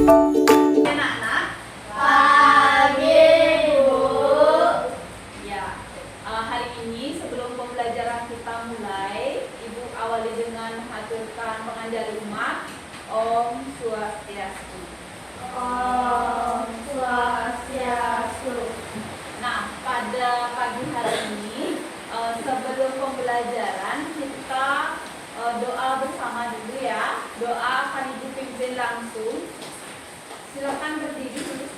Anak-anak, pagi Bu. Ya, hari ini sebelum pembelajaran kita mulai, Ibu awali dengan menghaturkan pengajar rumah. Om Swastiastu. Om Swastiastu. Nah, pada pagi hari ini, sebelum pembelajaran kita doa bersama dulu ya. Doa akan Ibu pimpin langsung. Silakan berdiri.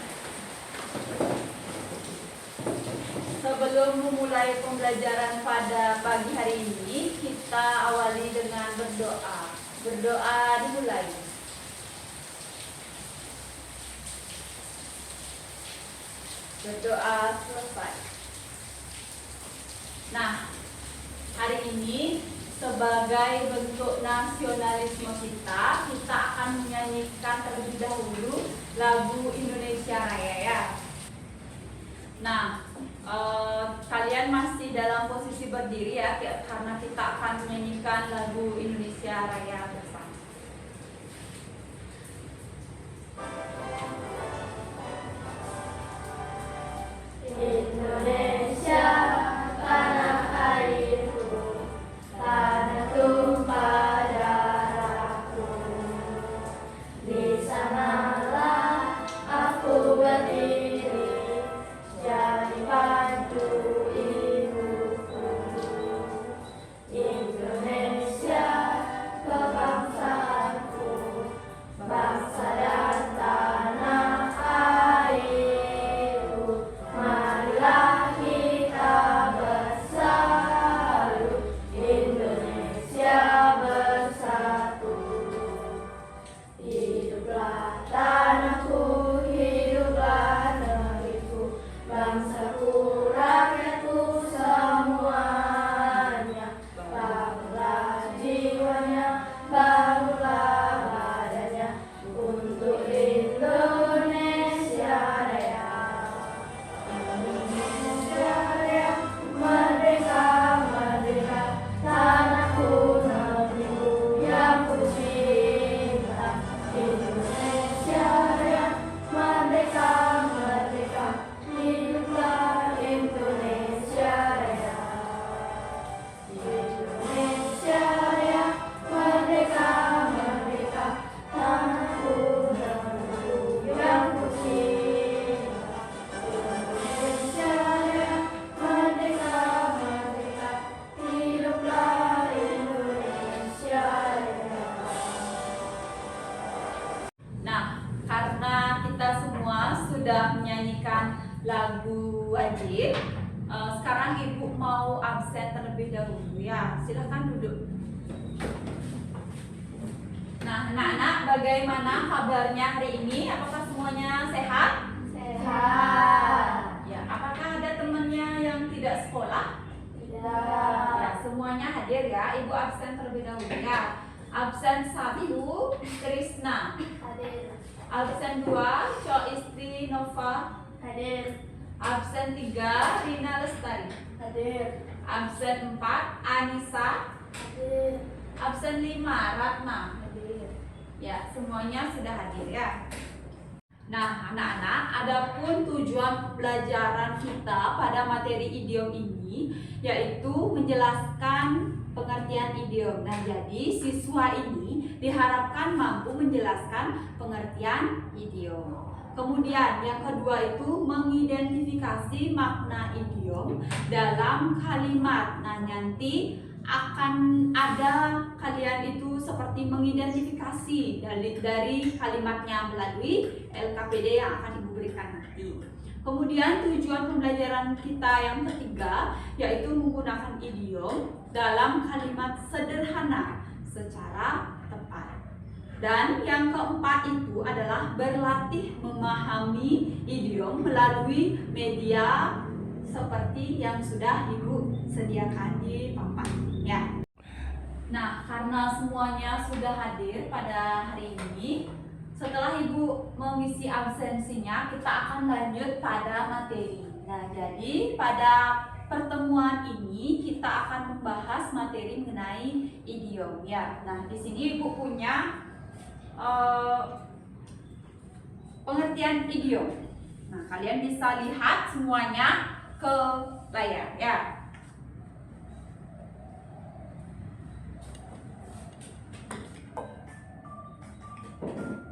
Sebelum memulai pembelajaran pada pagi hari ini, kita awali dengan berdoa. Berdoa dimulai. Berdoa selesai. Nah, hari ini sebagai bentuk nasionalisme kita akan menyanyikan terlebih dahulu lagu Indonesia Raya ya. Nah, kalian masih dalam posisi berdiri ya, karena kita akan menyanyikan lagu Indonesia Raya bersama. Indonesia, tanah airku, tanah tumpah darahku. Di sanalah aku berdiri, jadi pandu ibuku. Indonesia, kebangsaanku, bangsa dan tanah airku. Marilah kita bersatu, Indonesia bersatu. Hiduplah tanahku, hiduplah negeriku, bangsaku, rakyatku semuanya. Bangunlah jiwanya, bangunlah badannya, untuk Indonesia Raya. Indonesia Raya, merdeka, merdeka, tanahku, negeriku yang ku cinta. Indonesia Raya, merdeka, merdeka, hiduplah Indonesia Raya. Indonesia Raya, merdeka, merdeka, tanahku, negeriku yang ku cinta. Indonesia Raya, merdeka, merdeka, hiduplah Indonesia Raya. Nah, karena kita semua sudah menyanyikan lagu wajib, sekarang Ibu mau absen terlebih dahulu ya. Silakan duduk. Nah, anak-anak, bagaimana kabarnya hari ini? Apakah semuanya sehat? Sehat. Ya, apakah ada temannya yang tidak sekolah? Tidak. Ya, semuanya hadir ya. Ibu absen terlebih dahulu ya. Absen 1, Krisna. Hadir. Absen 2, Coisti Nova. Hadir. Absen 3, Rina Lestari. Hadir. Absen 4, Anissa. Hadir. Absen 5, Ratna. Hadir. Ya, semuanya sudah hadir ya. Nah, anak-anak, adapun tujuan pelajaran kita pada materi idiom ini yaitu menjelaskan pengertian idiom. Nah, jadi siswa ini diharapkan mampu menjelaskan pengertian idiom. Kemudian yang kedua itu mengidentifikasi makna idiom dalam kalimat. Nah, nanti akan ada kalian itu seperti mengidentifikasi dari kalimatnya melalui LKPD yang akan Ibu berikan nanti. Kemudian tujuan pembelajaran kita yang ketiga yaitu menggunakan idiom dalam kalimat sederhana secara tepat. Dan yang keempat itu adalah berlatih memahami idiom melalui media seperti yang sudah Ibu sediakan di papan ya. Nah, karena semuanya sudah hadir pada hari ini, setelah Ibu mengisi absensinya, kita akan lanjut pada materi. Nah, jadi pada pertemuan ini kita akan membahas materi mengenai idiom ya. Nah, di sini Ibu punya pengertian idiom. Nah, kalian bisa lihat semuanya ke layar ya.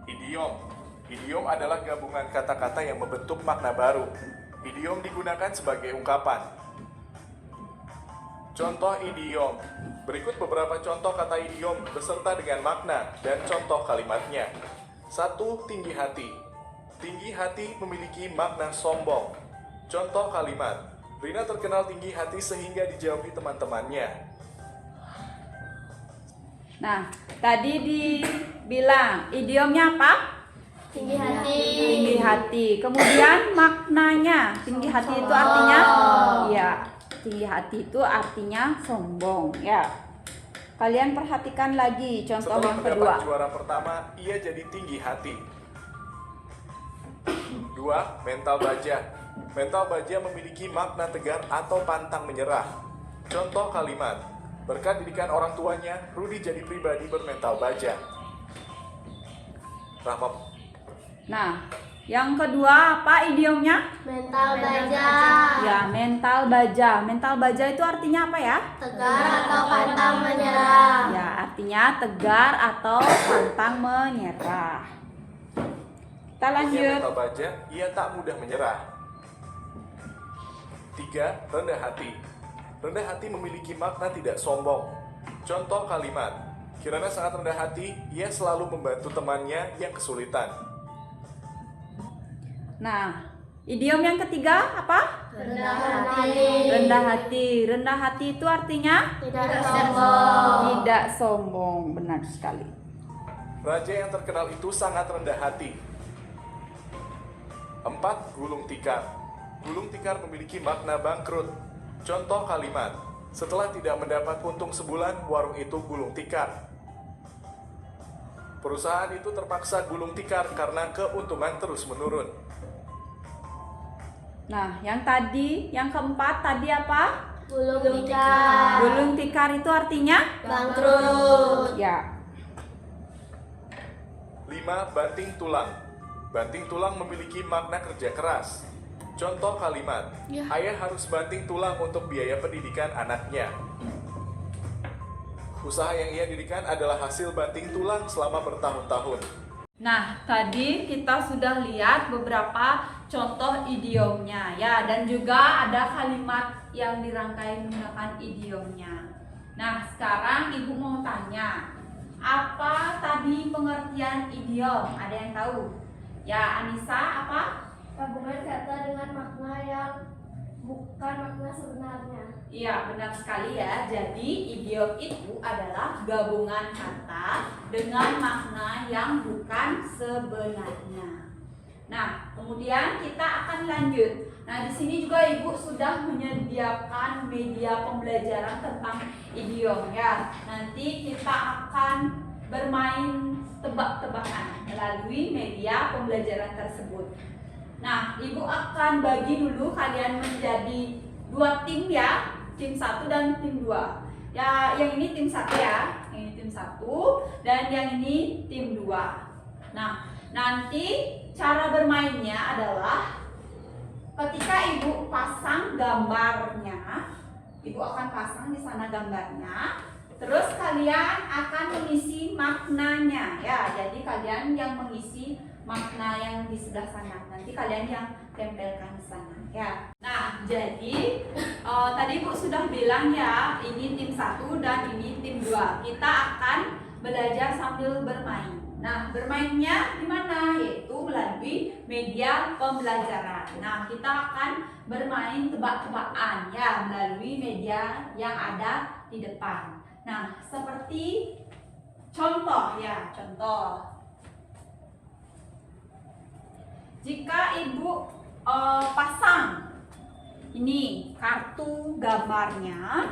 Idiom. Idiom adalah gabungan kata-kata yang membentuk makna baru. Idiom digunakan sebagai ungkapan. Contoh idiom. Berikut beberapa contoh kata idiom beserta dengan makna dan contoh kalimatnya. 1. Tinggi hati. Tinggi hati memiliki makna sombong. Contoh kalimat. Rina terkenal tinggi hati sehingga dijauhi teman-temannya. Nah, tadi dibilang idiomnya apa? Tinggi hati. Tinggi hati. Kemudian maknanya, tinggi hati itu artinya ya, tinggi hati itu artinya sombong ya. Kalian perhatikan lagi contoh Setelah yang kedua. mendapat juara pertama, ia jadi tinggi hati. 2. Mental baja. Mental baja memiliki makna tegar atau pantang menyerah. Contoh kalimat. Berkat didikan orang tuanya, Rudi jadi pribadi bermental baja. Rahma. Nah, yang kedua apa idiomnya? Mental baja. Ya, mental baja. Mental baja itu artinya apa ya? Tegar atau pantang menyerah. Ya, artinya tegar atau pantang menyerah. Kita Punya lanjut. mental baja, ia tak mudah menyerah. 3. Rendah hati. Rendah hati memiliki makna tidak sombong. Contoh kalimat. Kirana sangat rendah hati, ia selalu membantu temannya yang kesulitan. Nah, idiom yang ketiga apa? Rendah hati. Rendah hati. Rendah hati itu artinya Tidak sombong. tidak sombong. Benar sekali. Raja yang terkenal itu sangat rendah hati. 4. Gulung tikar. Gulung tikar memiliki makna bangkrut. Contoh kalimat. Setelah tidak mendapat untung sebulan, warung itu gulung tikar. Perusahaan itu terpaksa gulung tikar karena keuntungan terus menurun. Nah, yang keempat tadi apa? Gulung tikar. Gulung tikar itu artinya Bangkrut. ya. 5. Banting tulang. Banting tulang memiliki makna kerja keras. Contoh kalimat. Ayah harus banting tulang untuk biaya pendidikan anaknya. Usaha yang ia dirikan adalah hasil banting tulang selama bertahun-tahun. Nah, tadi kita sudah lihat beberapa contoh idiomnya ya, dan juga ada kalimat yang dirangkai menggunakan idiomnya. Nah, sekarang Ibu mau tanya, apa tadi pengertian idiom? Ada yang tahu? Ya, Anissa apa? Gabungan kata dengan makna yang bukan makna sebenarnya. Iya, benar sekali ya. Jadi, idiom itu adalah gabungan kata dengan makna yang bukan sebenarnya. Nah, kemudian kita akan lanjut. Nah, di sini juga Ibu sudah menyediakan media pembelajaran tentang idiom ya. Nanti kita akan bermain tebak-tebakan melalui media pembelajaran tersebut. Nah, Ibu akan bagi dulu kalian menjadi 2 tim ya, tim 1 dan tim 2. Ya, yang ini tim 1 ya, yang ini tim 1 dan yang ini tim 2. Nah, nanti cara bermainnya adalah ketika Ibu pasang gambarnya, Ibu akan pasang di sana gambarnya. Terus kalian akan mengisi maknanya ya. Jadi kalian yang mengisi makna yang di sebelah sana. Nanti kalian yang tempelkan di sana ya. Nah, jadi tadi Ibu sudah bilang ya, ini tim 1 dan ini tim 2. Kita akan belajar sambil bermain. Nah, bermainnya gimana? Yaitu melalui media pembelajaran. Nah, kita akan bermain tebak-tebakan ya melalui media yang ada di depan. Nah, seperti contoh ya, contoh. Jika Ibu pasang ini kartu gambarnya,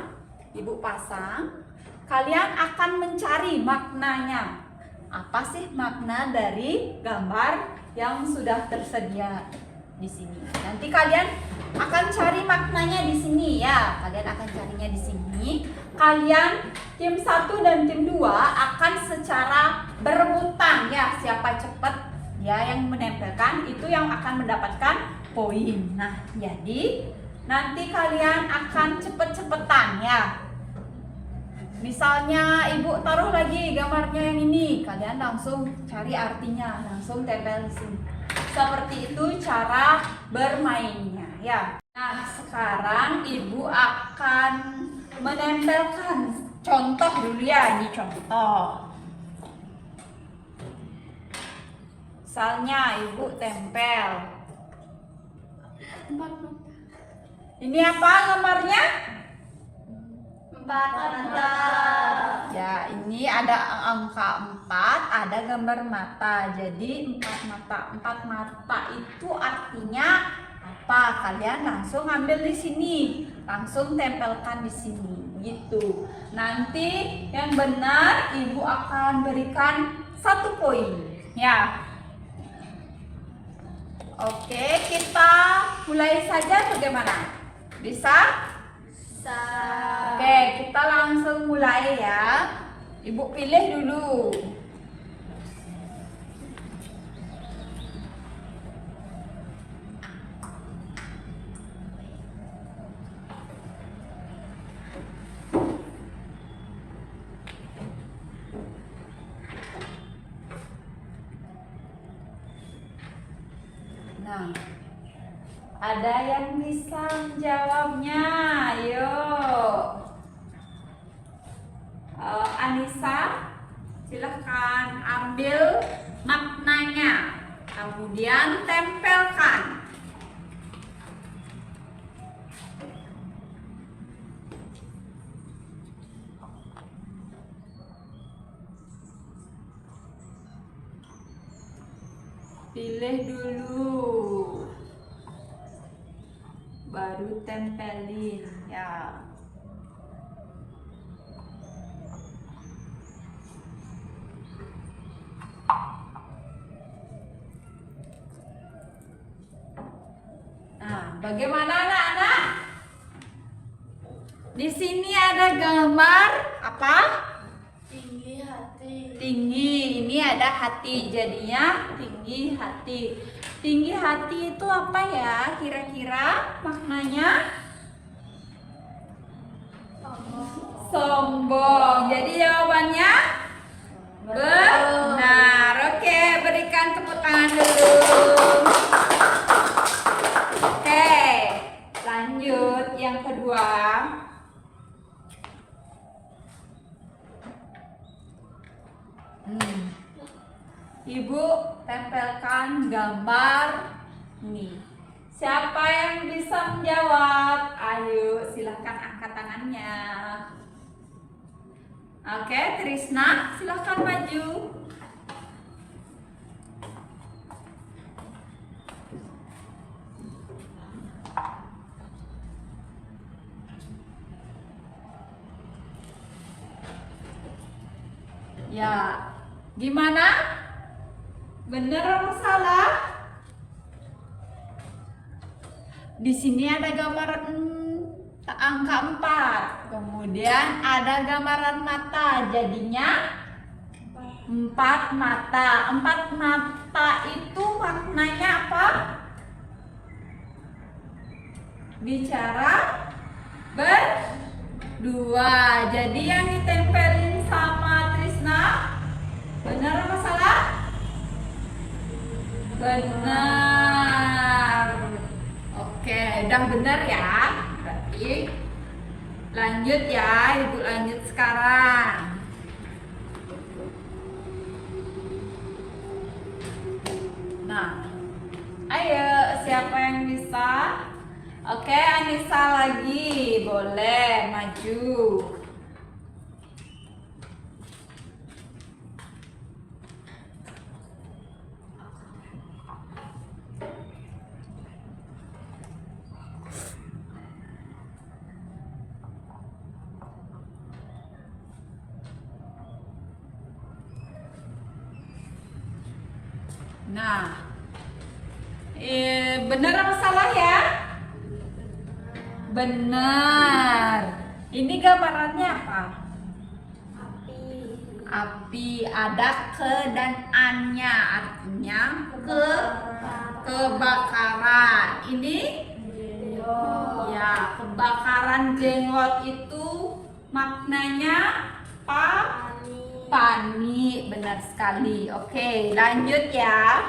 Ibu pasang, kalian akan mencari maknanya. Apa sih makna dari gambar yang sudah tersedia di sini? Nanti kalian akan cari maknanya di sini ya. Kalian akan carinya di sini. Kalian tim 1 dan tim 2 akan secara berebutan ya, siapa cepat Ya, yang menempelkan itu yang akan mendapatkan poin. Nah, jadi nanti kalian akan cepet-cepetan ya. Misalnya ibu taruh lagi gambarnya yang ini, kalian langsung cari artinya, langsung tempel di sini. Seperti itu cara bermainnya ya. Nah, sekarang ibu akan menempelkan contoh dulu ya, ini contoh. Misalnya ibu tempel. Ini apa gambarnya? 4 mata. Ya, ini ada angka 4, ada gambar mata. Jadi 4 mata. 4 mata itu artinya apa? Kalian langsung ambil di sini. Langsung tempelkan di sini. Gitu. Nanti yang benar ibu akan berikan 1 poin. Ya. Oke, kita mulai saja bagaimana? Bisa? Oke, kita langsung mulai ya. Ibu pilih dulu. Nah, ada yang bisa menjawabnya? Ayo. Anissa, silahkan ambil maknanya, kemudian tempelkan. Pilih dulu, baru tempelin ya. Nah, bagaimana anak-anak? Di sini ada gambar apa? Tinggi hati. Tinggi. Ini ada hati, jadinya tinggi hati. Tinggi hati itu apa ya? Kira-kira maknanya? Sombong. Jadi jawabannya benar. Oke, berikan tepuk tangan dulu. Oke, lanjut yang kedua. Ibu tempelkan gambar ini. Siapa yang bisa menjawab? Ayo, silahkan angkat tangannya. Oke, Trisna, silahkan maju. Ya, gimana? Benar atau salah? Di sini ada gambaran angka 4. Kemudian ada gambaran mata. Jadinya 4 mata. 4 mata itu maknanya apa? Bicara berdua. Jadi yang ditempelin sama Trisna benar apa salah? Benar. Oke, udah benar ya. Berarti lanjut ya, Ibu lanjut sekarang. Nah, ayo siapa yang bisa? Oke, Anissa lagi. Boleh maju. Nah, benar apa salah ya? Benar. Ini gambarannya apa? Api. api. Ada ke dan annya, artinya kebakaran. Ini ya, kebakaran jenggot itu maknanya pani. Benar sekali. Oke, lanjut ya.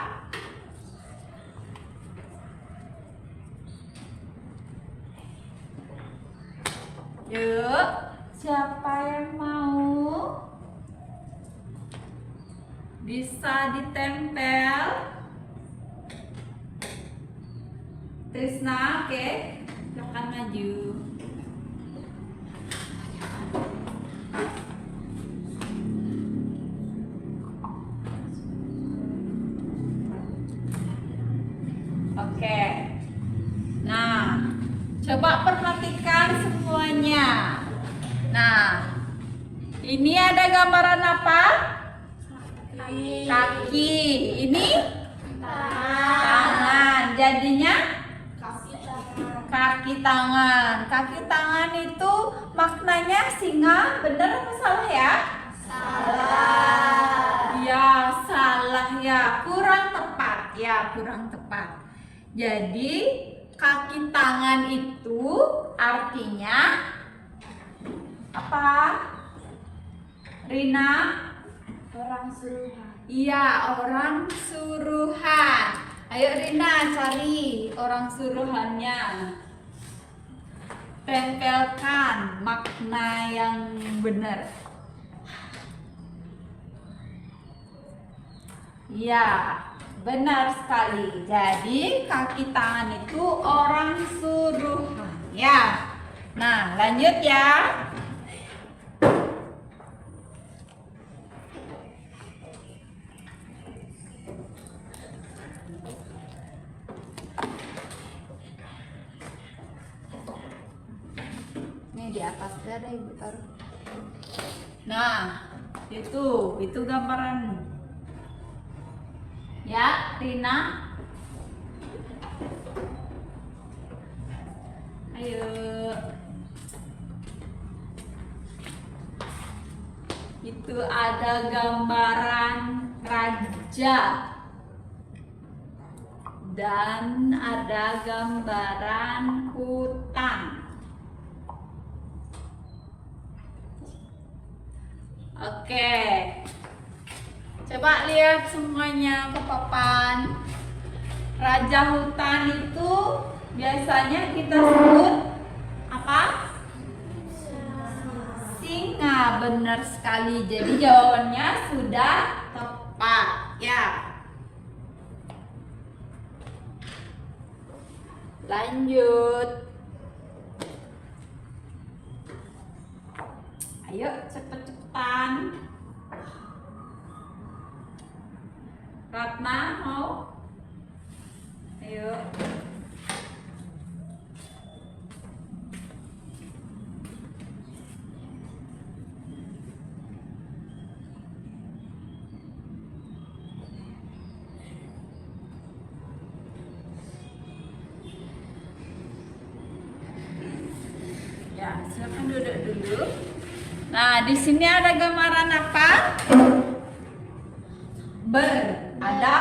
Yuk, siapa yang mau? Bisa ditempel. Trisna, oke. Silakan maju. Oke. Nah, coba perhatikan semuanya. Nah, ini ada gambaran apa? Kaki. Ini tangan. Jadinya kaki tangan. Kaki tangan itu maknanya singa. Benar atau salah ya? Salah. Ya, salah ya. Kurang tepat ya, kurang tepat. Jadi kaki tangan itu artinya apa? Rina? Orang suruhan. Iya, orang suruhan. Ayo Rina cari orang suruhannya. Tempelkan makna yang benar. Iya, benar sekali. Jadi kaki tangan itu orang suruhan. Ya. Nah, lanjut ya. Ini di atas ada Ibu taruh. Nah, itu gambaran. Ya, Rina. Ayo. Itu ada gambaran raja. Dan ada gambaran hutan. Oke. Coba lihat semuanya ke papan. Raja hutan itu biasanya kita sebut apa? Singa. Benar sekali. Jadi jawabannya sudah tepat ya. Lanjut. Ayo cepet-cepetan. Ratna mau? Ayo. Ya, silakan duduk dulu. Nah, di sini ada gambaran apa? Ada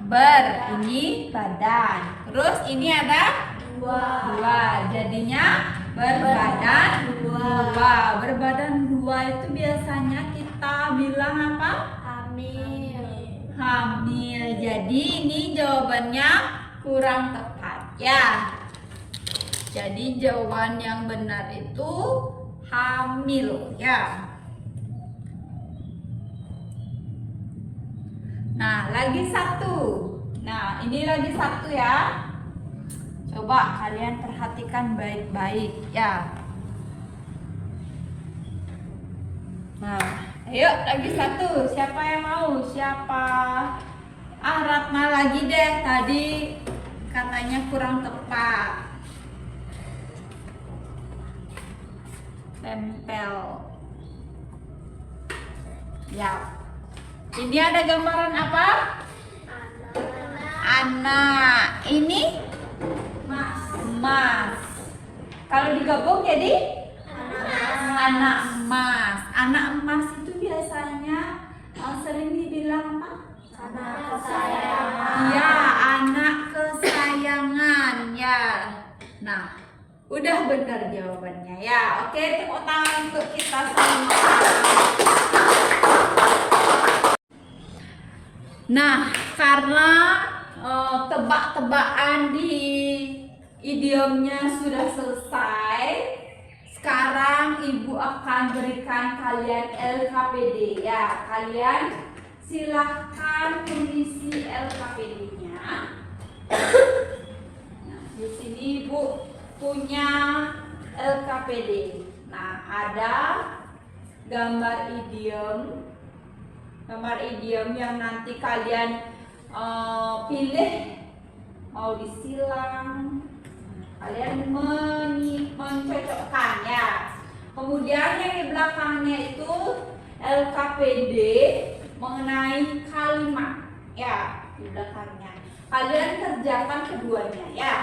ber, ini badan. Terus ini ada dua. Jadinya berbadan dua. Berbadan dua itu biasanya kita bilang apa? Hamil. Jadi ini jawabannya kurang tepat ya. Jadi jawaban yang benar itu hamil ya. Nah, lagi satu. Nah, ini lagi satu ya. Coba kalian perhatikan baik-baik ya. Nah, ayo lagi satu. Siapa yang mau? Siapa? Ratna lagi deh. Tadi katanya kurang tepat. Tempel. Ya. Ini ada gambaran apa? Anak. Ini emas. Kalau digabung jadi anak emas. Anak emas itu biasanya sering dibilang apa? Anak kesayangan. Ya, anak kesayangan ya. Nah, udah benar jawabannya ya. Oke, tepuk tangan untuk kita semua. Nah, karena tebak-tebakan di idiomnya sudah selesai, sekarang ibu akan berikan kalian LKPD ya. Kalian silahkan mengisi LKPD-nya. Nah, di sini ibu punya LKPD. Nah, ada gambar idiom. Gambar idiom yang nanti kalian pilih mau disilang, kalian mencocokkan ya. Kemudian yang di belakangnya itu LKPD mengenai kalimat ya, di belakangnya. Kalian kerjakan keduanya ya.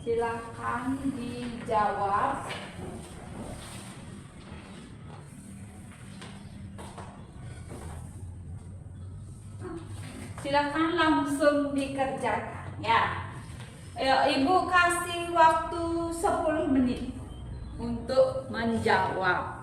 Silahkan dijawab. Silakan langsung dikerjakan ya. Ibu kasih waktu 10 menit untuk menjawab.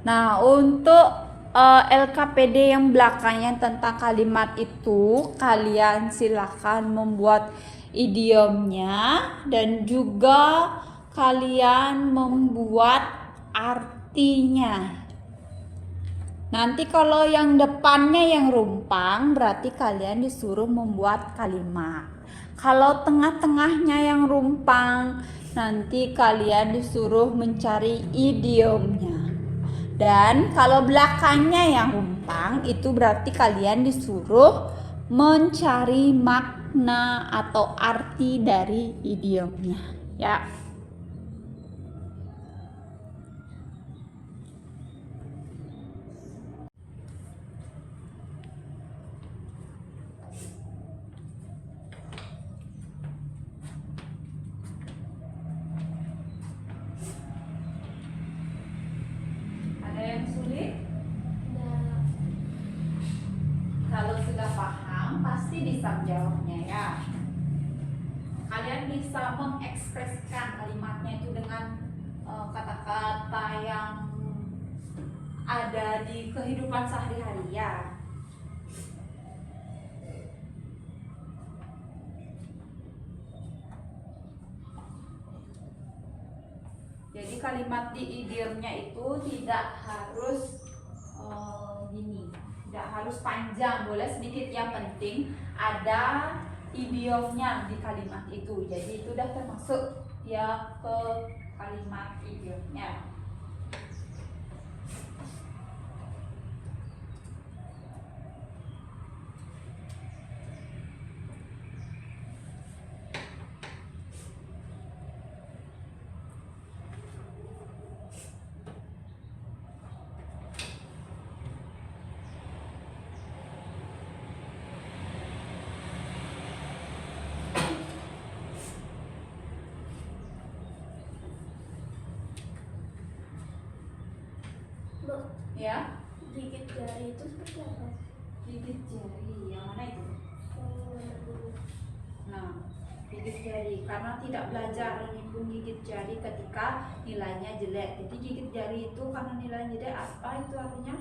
Nah, untuk LKPD yang belakangnya tentang kalimat itu, kalian silahkan membuat idiomnya dan juga kalian membuat artinya. Nanti kalau yang depannya yang rumpang, berarti kalian disuruh membuat kalimat. Kalau tengah-tengahnya yang rumpang, nanti kalian disuruh mencari idiomnya. Dan kalau belakangnya yang rumpang, itu berarti kalian disuruh mencari makna atau arti dari idiomnya, ya. Ada yang sulit? Nah, Kalau sudah paham, pasti bisa menjawabnya ya. Kalian bisa mengekspresikan kalimatnya itu dengan kata-kata yang ada di kehidupan sehari-hari ya. Jadi kalimat di idiomnya itu tidak harus gini, tidak harus panjang, boleh sedikit. Yang penting ada idiomnya di kalimat itu. Jadi itu udah termasuk ya ke kalimat idiomnya. Ya, Gigit jari itu seperti apa? gigit jari. Yang mana itu? Nah, gigit jari karena tidak belajar ini pun gigit jari ketika nilainya jelek. Jadi gigit jari itu karena nilainya jelek, apa itu artinya?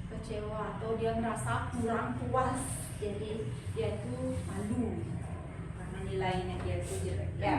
Kecewa atau dia merasa kurang puas. Jadi dia itu malu karena nilainya dia itu jelek. Ya.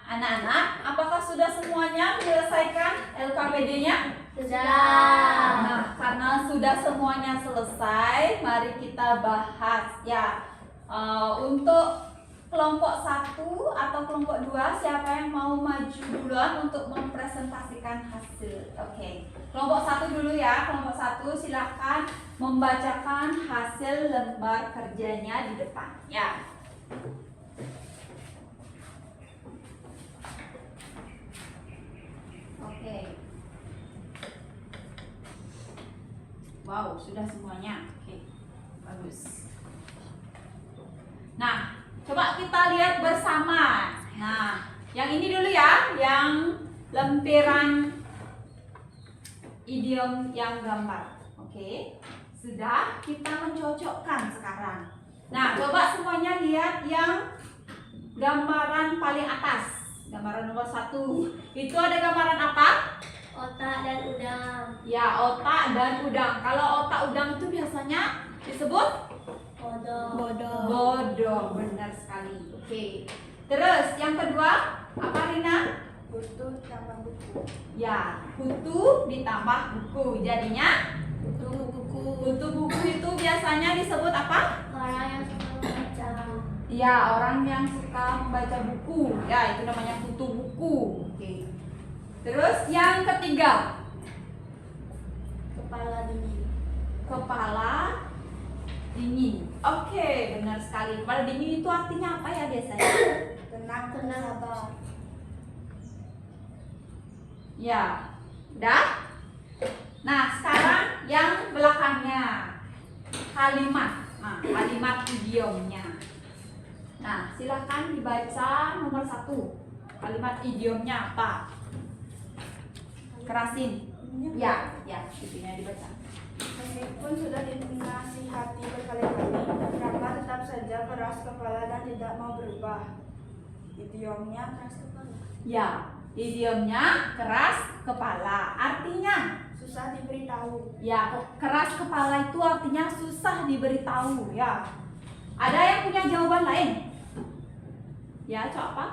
Anak-anak, apakah sudah semuanya menyelesaikan LKPD-nya? Sudah. Nah, karena sudah semuanya selesai, mari kita bahas ya. Untuk kelompok 1 atau kelompok 2, siapa yang mau maju duluan untuk mempresentasikan hasil? Oke. Kelompok 1 dulu ya. Kelompok 1 silakan membacakan hasil lembar kerjanya di depan. Ya. Oke. Wow, sudah semuanya. Oke. Bagus. Nah, coba kita lihat bersama. Nah, yang ini dulu ya, yang lempiran idiom yang gambar. Oke. Sudah, kita mencocokkan sekarang. Nah, coba semuanya lihat yang gambaran paling atas. Gambaran nomor 1. Itu ada gambaran apa? Otak dan udang. Ya, otak dan udang. Kalau otak udang itu biasanya disebut bodoh. Benar sekali. Oke. Terus yang kedua, apa Rina? Kutu tambah buku. Ya, kutu ditambah buku. Jadinya kutu buku itu biasanya disebut apa? Orang yang suka membaca. Ya, orang yang suka membaca buku. Ya, itu namanya kutu buku. Oke. Terus yang ketiga, Kepala dingin. kepala dingin. Oke, benar sekali. Kepala dingin itu artinya apa ya biasanya? Tenang, sabar. Ya, udah? Nah, sekarang yang belakangnya, kalimat. Nah, kalimat idiomnya. Nah, silakan dibaca nomor 1. Kalimat idiomnya apa? Kerasin. Ya, itunya dibaca. Meskipun sudah dinasihati berkali-kali, Rama tetap saja keras kepala dan tidak mau berubah. Idiomnya keras kepala. Ya, idiomnya keras kepala. Artinya, Susah diberitahu. ya, keras kepala itu artinya susah diberitahu ya. Ada yang punya jawaban lain? Ya, Cok apa?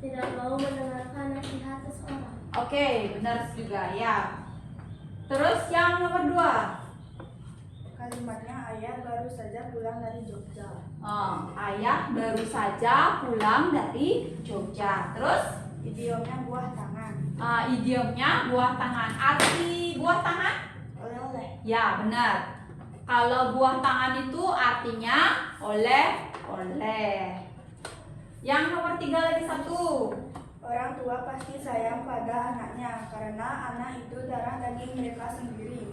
Tidak mau mendengarkan nasihat seseorang. Oke, benar juga ya. Terus yang nomor 2. Kalimatnya ayah baru saja pulang dari Jogja. Ayah baru saja pulang dari Jogja. Terus Idiomnya buah tangan. idiomnya buah tangan. Arti buah tangan? Oleh-oleh. Ya, benar. Kalau buah tangan itu artinya oleh-oleh. Yang nomor 3 lagi 1. Orang tua pasti sayang pada anaknya karena anak itu darah daging mereka sendiri.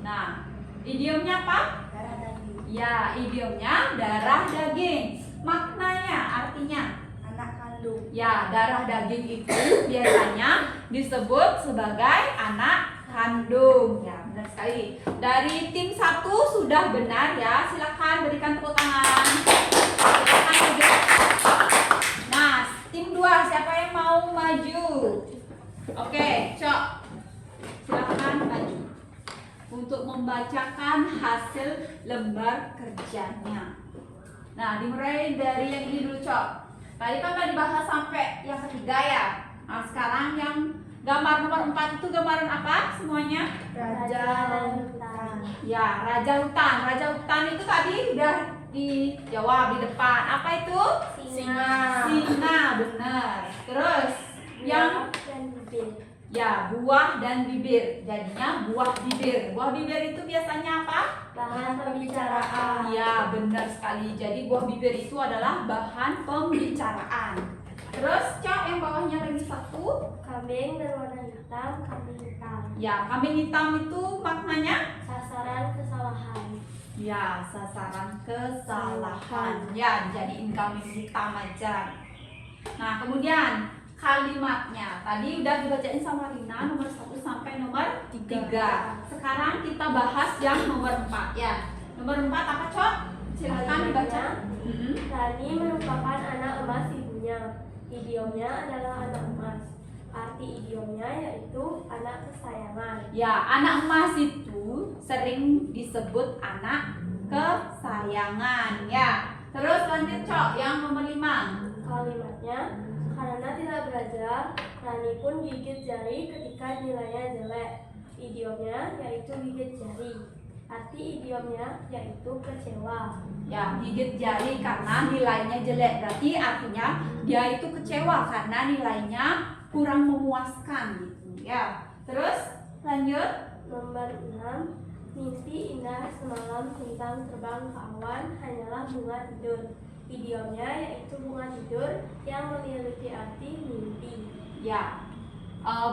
Nah, idiomnya apa? Darah daging. Ya, idiomnya darah daging. Maknanya, artinya, Anak kandung. ya, darah daging itu biasanya disebut sebagai anak kandung. Ya, benar sekali. Dari tim 1 sudah benar ya. Silakan berikan tepuk tangan. Oke, Cok. Silakan maju untuk membacakan hasil lembar kerjanya. Nah, dimulai dari yang ini dulu, Cok. Tadi kan udah dibahas sampai yang ketiga ya. Nah, sekarang yang gambar nomor 4 itu gambaran apa semuanya? Raja hutan. Ya, raja hutan. Raja hutan itu tadi udah dijawab di depan. Apa itu? Singa. Singa, benar. Terus yang dan bibir. ya, buah dan bibir. Jadinya buah bibir. Buah bibir itu biasanya apa? Bahan pembicaraan. Ya, benar sekali. Jadi buah bibir itu adalah bahan pembicaraan. Terus, Cok, yang bawahnya lagi satu. Kambing berwarna hitam, kambing hitam. Ya, kambing hitam itu maknanya Sasaran kesalahan. ya, sasaran kesalahan. Ya, dijadiin kambing hitam aja. Nah, kemudian kalimatnya. Tadi udah dibacain sama Rina nomor 1 sampai nomor 3. Sekarang kita bahas yang nomor 4 ya. Nomor 4 apa, Cok? Silakan dibaca. Rani merupakan anak emas ibunya. Idiomnya adalah anak emas. Arti idiomnya yaitu anak kesayangan. Ya, anak emas itu sering disebut anak kesayangan ya. Terus lanjut, Cok, yang nomor 5. Kalimatnya, karena tidak belajar, Rani pun gigit jari ketika nilainya jelek. Idiomnya yaitu gigit jari. Arti idiomnya yaitu kecewa. Ya, gigit jari karena nilainya jelek. Berarti artinya dia itu kecewa karena nilainya kurang memuaskan gitu ya. Terus lanjut. Nomor 6, mimpi indah semalam tentang terbang ke awan hanyalah bunga tidur. Idiomnya yaitu bunga tidur yang memiliki arti mimpi. Ya,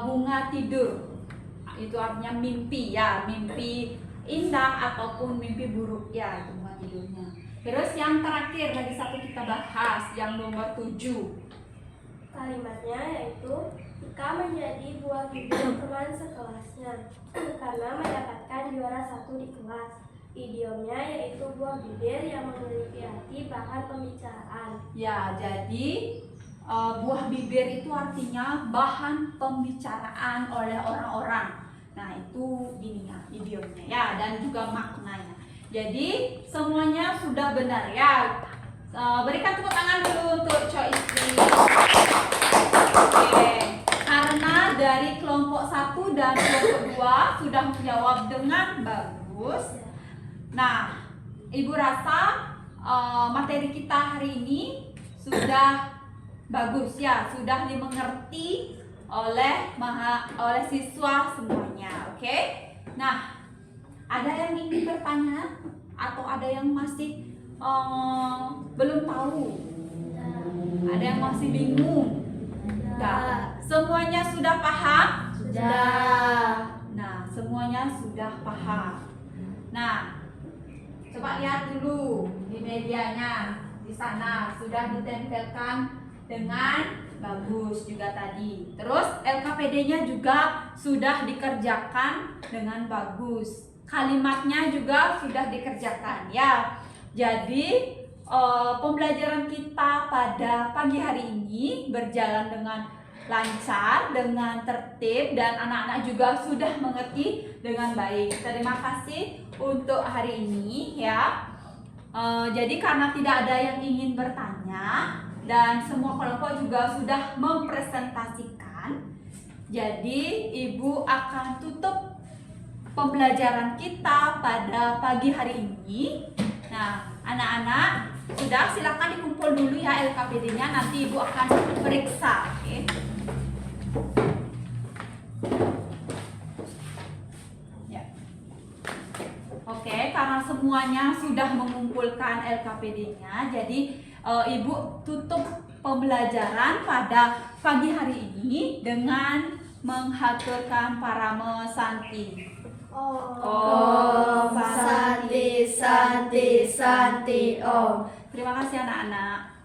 bunga tidur itu artinya mimpi ya, mimpi indah ataupun mimpi buruk ya, itu bunga tidurnya. Terus yang terakhir lagi satu kita bahas yang nomor 7. Kalimatnya yaitu Ika menjadi buah bibir teman sekelasnya karena mendapatkan juara 1 di kelas. Idiomnya yaitu buah bibir yang memiliki arti bahan pembicaraan. Ya, jadi buah bibir itu artinya bahan pembicaraan oleh orang-orang. Nah, itu ininya, idiomnya ya, dan juga maknanya. Jadi semuanya sudah benar ya. Berikan tepuk tangan dulu untuk Cok Istri. Oke, karena dari kelompok 1 dan kelompok 2 sudah menjawab dengan bagus. Nah, Ibu rasa materi kita hari ini sudah bagus ya, sudah dimengerti oleh siswa semuanya. Oke? Nah, ada yang ingin bertanya atau ada yang masih belum tahu? Ada yang masih bingung? Nah, semuanya sudah paham? Sudah. Nah, semuanya sudah paham. Nah, coba lihat dulu di medianya. Di sana sudah ditempelkan dengan bagus juga tadi. Terus LKPD-nya juga sudah dikerjakan dengan bagus. Kalimatnya juga sudah dikerjakan ya. Jadi pembelajaran kita pada pagi hari ini berjalan dengan lancar, dengan tertib, dan anak-anak juga sudah mengerti dengan baik. Terima kasih untuk hari ini ya. Jadi karena tidak ada yang ingin bertanya dan semua kelompok juga sudah mempresentasikan, jadi Ibu akan tutup pembelajaran kita pada pagi hari ini. Nah, anak-anak sudah, silakan dikumpul dulu ya LKPD-nya, nanti Ibu akan periksa. Oke. Ya. Oke, karena semuanya sudah mengumpulkan LKPD-nya, jadi Ibu tutup pembelajaran pada pagi hari ini dengan menghaturkan parame santi. Om Santi Santi Santi Om. Terima kasih anak-anak.